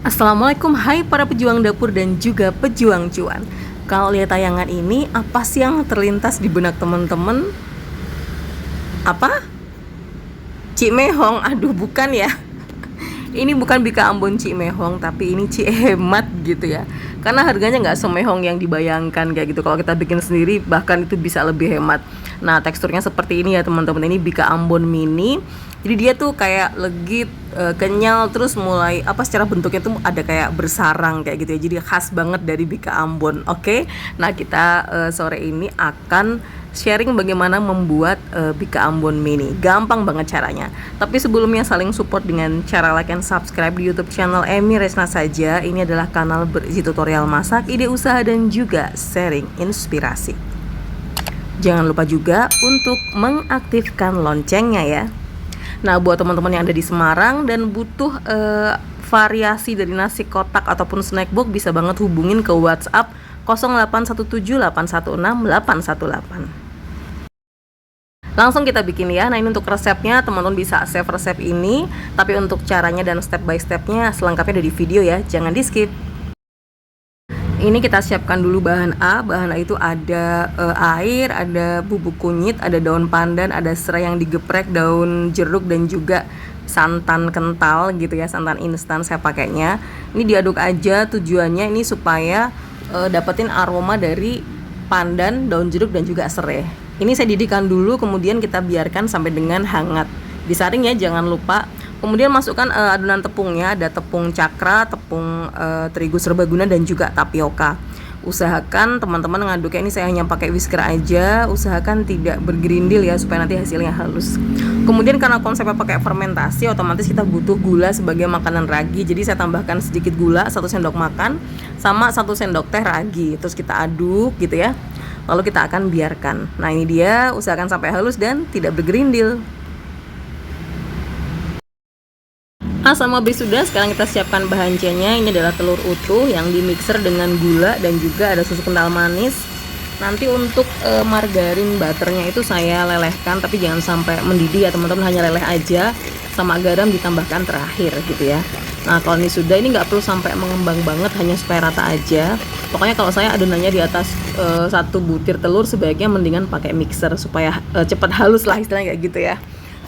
Assalamualaikum, hai para pejuang dapur dan juga pejuang cuan. Kalau lihat tayangan ini, apa sih yang terlintas di benak teman-teman? Apa? Cikmehong? Aduh, bukan ya. Ini bukan Bika Ambon Cikmehong, tapi ini Cihemat gitu ya. Karena harganya nggak semehong yang dibayangkan kayak gitu. Kalau kita bikin sendiri, bahkan itu bisa lebih hemat. Nah, teksturnya seperti ini ya teman-teman. Ini Bika Ambon Mini. Jadi dia tuh kayak legit, kenyal, terus mulai apa secara bentuknya tuh ada kayak bersarang kayak gitu ya. Jadi khas banget dari Bika Ambon. Oke. Nah, kita sore ini akan sharing bagaimana membuat Bika Ambon Mini. Gampang banget caranya. Tapi sebelumnya saling support dengan cara like and subscribe di YouTube channel Emi Resna saja. Ini adalah kanal berisi tutorial masak, ide usaha dan juga sharing inspirasi. Jangan lupa juga untuk mengaktifkan loncengnya ya. Nah, buat teman-teman yang ada di Semarang dan butuh variasi dari nasi kotak ataupun snack box, bisa banget hubungin ke WhatsApp 0817816818. Langsung kita bikin ya. Nah, ini untuk resepnya, teman-teman bisa save resep ini. Tapi untuk caranya dan step by stepnya selengkapnya ada di video ya, jangan di skip. Ini kita siapkan dulu bahan A. Bahan A itu ada air, ada bubuk kunyit, ada daun pandan, ada serai yang digeprek, daun jeruk, dan juga santan kental gitu ya, santan instan saya pakainya. Ini diaduk aja, tujuannya ini supaya dapetin aroma dari pandan, daun jeruk, dan juga serai. Ini saya didihkan dulu, kemudian kita biarkan sampai dengan hangat. Disaring ya, jangan lupa. Kemudian masukkan adonan tepungnya, ada tepung cakra, tepung terigu serbaguna, dan juga tapioka. Usahakan teman-teman ngaduknya, ini saya hanya pakai whisker aja, usahakan tidak bergerindil ya supaya nanti hasilnya halus. Kemudian karena konsepnya pakai fermentasi, otomatis kita butuh gula sebagai makanan ragi. Jadi saya tambahkan sedikit gula, 1 sendok makan sama 1 sendok teh ragi. Terus kita aduk gitu ya. Lalu kita akan biarkan. Nah, ini dia, usahakan sampai halus dan tidak bergerindil. A sama B sudah, sekarang kita siapkan bahan C-nya. Ini adalah telur utuh yang dimixer dengan gula dan juga ada susu kental manis. Nanti untuk margarin butternya itu saya lelehkan, tapi jangan sampai mendidih ya teman-teman, hanya leleh aja, sama garam ditambahkan terakhir gitu ya. Nah, kalau ini sudah, ini nggak perlu sampai mengembang banget, hanya supaya rata aja. Pokoknya kalau saya adonannya di atas 1 butir telur, sebaiknya mendingan pakai mixer supaya cepat halus lah istilahnya kayak gitu ya.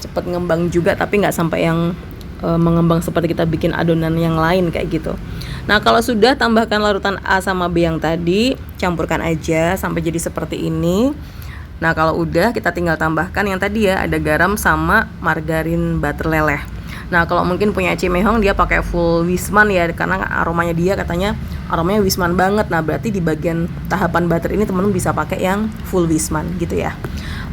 Cepat ngembang juga, tapi nggak sampai yang mengembang seperti kita bikin adonan yang lain kayak gitu. Nah, kalau sudah, tambahkan larutan A sama B yang tadi, campurkan aja sampai jadi seperti ini. Nah, kalau udah, kita tinggal tambahkan yang tadi ya, ada garam sama margarin butter leleh. Nah, kalau mungkin punya Cikmehong, dia pakai full Wisman ya, karena aromanya dia katanya aromanya Wisman banget. Nah, berarti di bagian tahapan butter ini teman-teman bisa pakai yang full Wisman gitu ya.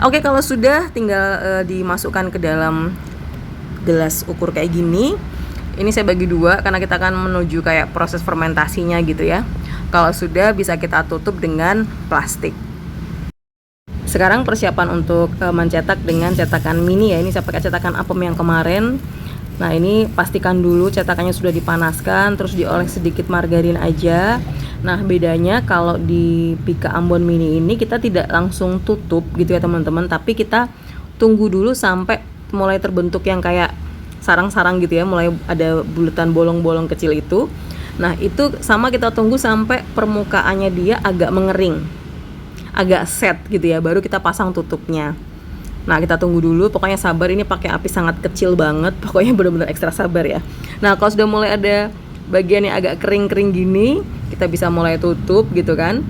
Oke, kalau sudah, tinggal dimasukkan ke dalam gelas ukur kayak gini. Ini saya bagi 2 karena kita akan menuju kayak proses fermentasinya gitu ya. Kalau sudah, bisa kita tutup dengan plastik. Sekarang persiapan untuk mencetak dengan cetakan mini ya. Ini saya pakai cetakan apem yang kemarin. Nah, ini pastikan dulu cetakannya sudah dipanaskan, terus dioles sedikit margarin aja. Nah, bedanya kalau di Bika Ambon Mini ini kita tidak langsung tutup gitu ya teman-teman, tapi kita tunggu dulu sampai mulai terbentuk yang kayak sarang-sarang gitu ya, mulai ada bulatan bolong-bolong kecil itu. Nah, itu sama kita tunggu sampai permukaannya dia agak mengering, agak set gitu ya, baru kita pasang tutupnya. Nah, kita tunggu dulu, pokoknya sabar, ini pakai api sangat kecil banget, pokoknya benar-benar ekstra sabar ya. Nah, kalau sudah mulai ada bagian yang agak kering-kering gini, kita bisa mulai tutup gitu kan.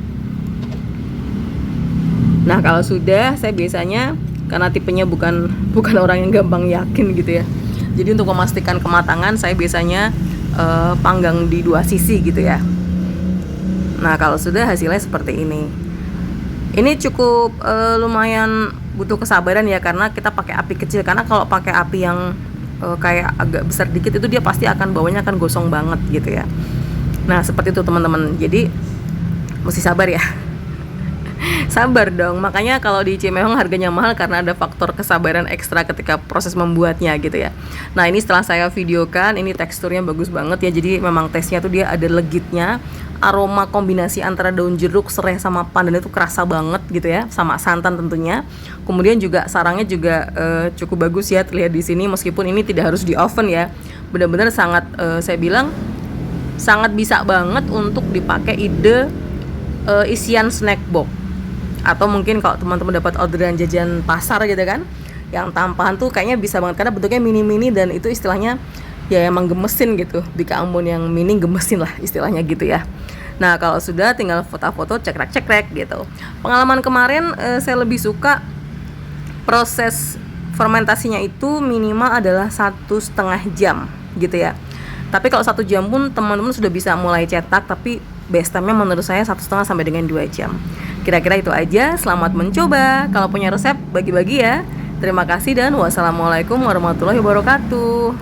Nah, kalau sudah, saya biasanya karena tipenya bukan orang yang gampang yakin gitu ya, jadi untuk memastikan kematangan saya biasanya panggang di 2 sisi gitu ya. Nah, kalau sudah, hasilnya seperti ini. Ini cukup lumayan butuh kesabaran ya, karena kita pakai api kecil. Karena kalau pakai api yang kayak agak besar dikit, itu dia pasti akan bawahnya akan gosong banget gitu ya. Nah, seperti itu teman-teman, jadi mesti sabar ya. Sabar dong, makanya kalau di Cikmehong harganya mahal karena ada faktor kesabaran ekstra ketika proses membuatnya gitu ya. Nah, ini setelah saya videokan, ini teksturnya bagus banget ya. Jadi memang taste-nya tuh dia ada legitnya, aroma kombinasi antara daun jeruk, serai sama pandan itu kerasa banget gitu ya, sama santan tentunya. Kemudian juga sarangnya juga cukup bagus ya, terlihat di sini, meskipun ini tidak harus di oven ya. Benar-benar sangat saya bilang sangat bisa banget untuk dipakai ide isian snack box. Atau mungkin kalau teman-teman dapat orderan jajan pasar gitu kan, yang tampahan tuh kayaknya bisa banget karena bentuknya mini-mini dan itu istilahnya ya emang gemesin gitu. Bika Ambon yang mini gemesin lah istilahnya gitu ya. Nah kalau sudah tinggal foto-foto cekrek-cekrek gitu. Pengalaman kemarin saya lebih suka proses fermentasinya itu minimal adalah 1,5 jam gitu ya. Tapi kalau 1 jam pun teman-teman sudah bisa mulai cetak, tapi best time-nya menurut saya 1,5 sampai dengan 2 jam. Kira-kira itu aja, selamat mencoba. Kalau punya resep bagi-bagi ya. Terima kasih dan wassalamualaikum warahmatullahi wabarakatuh.